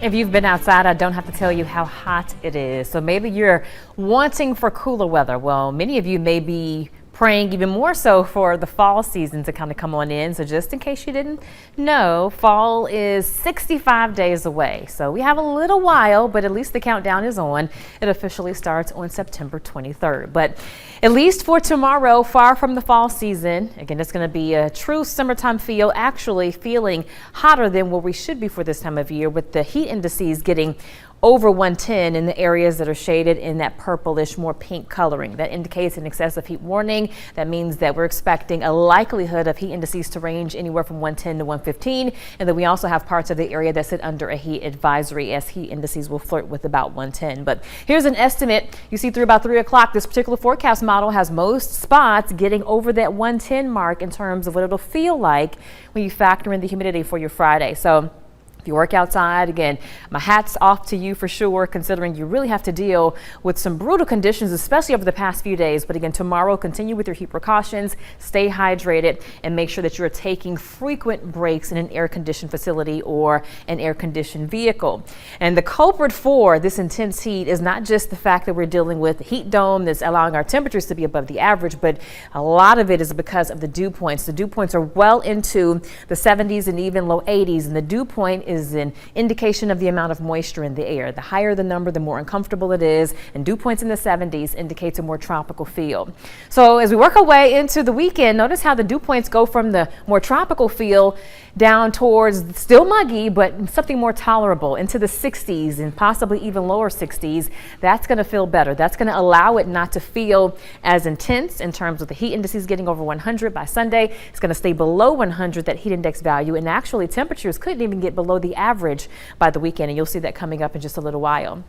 If you've been outside, I don't have to tell you how hot it is. So maybe you're wanting for cooler weather. Well, many of you may be praying even more so for the fall season to kind of come on in. So just in case you didn't know, fall is 65 days away. So we have a little while, but at least the countdown is on. It officially starts on September 23rd. But at least for tomorrow, far from the fall season, again, it's going to be a true summertime feel, actually feeling hotter than where we should be for this time of year, with the heat indices getting over 110 in the areas that are shaded in that purplish, more pink coloring. That indicates an excessive heat warning. That means that we're expecting a likelihood of heat indices to range anywhere from 110 to 115. And then we also have parts of the area that sit under a heat advisory, as heat indices will flirt with about 110. But here's an estimate. You see through about 3 o'clock, this particular forecast model has most spots getting over that 110 mark in terms of what it'll feel like when you factor in the humidity for your Friday. So if you work outside, again, my hat's off to you for sure, considering you really have to deal with some brutal conditions, especially over the past few days. But again, tomorrow, continue with your heat precautions, stay hydrated, and make sure that you're taking frequent breaks in an air-conditioned facility or an air-conditioned vehicle. And the culprit for this intense heat is not just the fact that we're dealing with the heat dome that's allowing our temperatures to be above the average, but a lot of it is because of the dew points. The dew points are well into the 70s and even low 80s, and the dew point is an indication of the amount of moisture in the air. The higher the number, the more uncomfortable it is, and dew points in the 70s indicates a more tropical feel. So as we work our way into the weekend, notice how the dew points go from the more tropical feel down towards still muggy, but something more tolerable, into the 60s and possibly even lower 60s. That's going to feel better. That's going to allow it not to feel as intense in terms of the heat indices getting over 100 by Sunday. It's going to stay below 100, that heat index value, and actually temperatures couldn't even get below the average by the weekend, and you'll see that coming up in just a little while.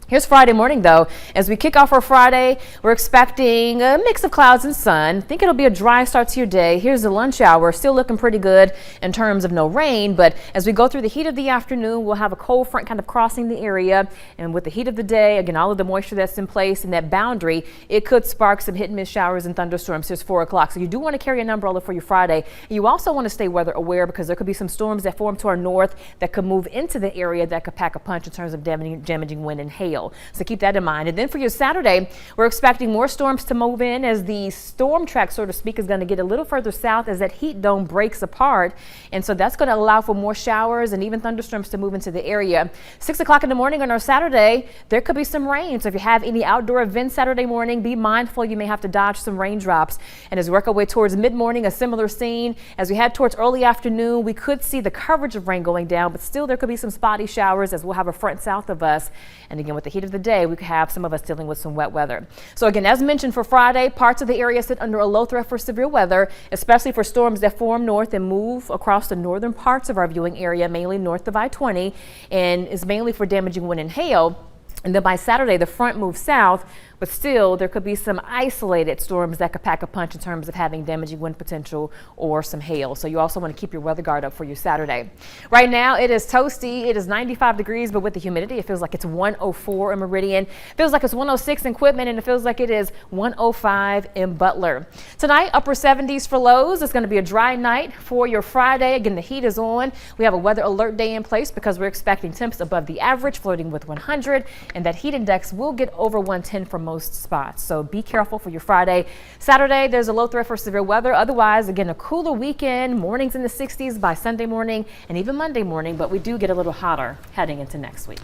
Here's Friday morning, though. As we kick off our Friday, we're expecting a mix of clouds and sun. I think it'll be a dry start to your day. Here's the lunch hour, still looking pretty good in terms of no rain. But as we go through the heat of the afternoon, we'll have a cold front kind of crossing the area. And with the heat of the day, again, all of the moisture that's in place in that boundary, it could spark some hit and miss showers and thunderstorms. Here's 4 o'clock. So you do want to carry an umbrella for your Friday. You also want to stay weather aware, because there could be some storms that form to our north that could move into the area that could pack a punch in terms of damaging wind and hail. So keep that in mind. And then for your Saturday, we're expecting more storms to move in, as the storm track, so to speak, is going to get a little further south as that heat dome breaks apart. And so that's going to allow for more showers and even thunderstorms to move into the area. 6 o'clock in the morning on our Saturday, there could be some rain. So if you have any outdoor events Saturday morning, be mindful. You may have to dodge some raindrops. And as we work our way towards mid-morning, a similar scene. As we head towards early afternoon, we could see the coverage of rain going down, but still there could be some spotty showers, as we'll have a front south of us. And again, with the heat of the day, we could have some of us dealing with some wet weather. So again, as mentioned, for Friday, parts of the area sit under a low threat for severe weather, especially for storms that form north and move across the northern parts of our viewing area, mainly north of I-20, and is mainly for damaging wind and hail. And then by Saturday, the front moves south, but still there could be some isolated storms that could pack a punch in terms of having damaging wind potential or some hail. So you also want to keep your weather guard up for your Saturday. Right now it is toasty. It is 95 degrees, but with the humidity, it feels like it's 104 in Meridian. It feels like it's 106 in Quitman, and it feels like it is 105 in Butler. Tonight, upper 70s for lows. It's going to be a dry night for your Friday. Again, the heat is on. We have a weather alert day in place because we're expecting temps above the average, flirting with 100, and that heat index will get over 110 for most spots. So be careful for your Friday. Saturday, there's a low threat for severe weather. Otherwise, again, a cooler weekend, mornings in the 60s by Sunday morning and even Monday morning, but we do get a little hotter heading into next week.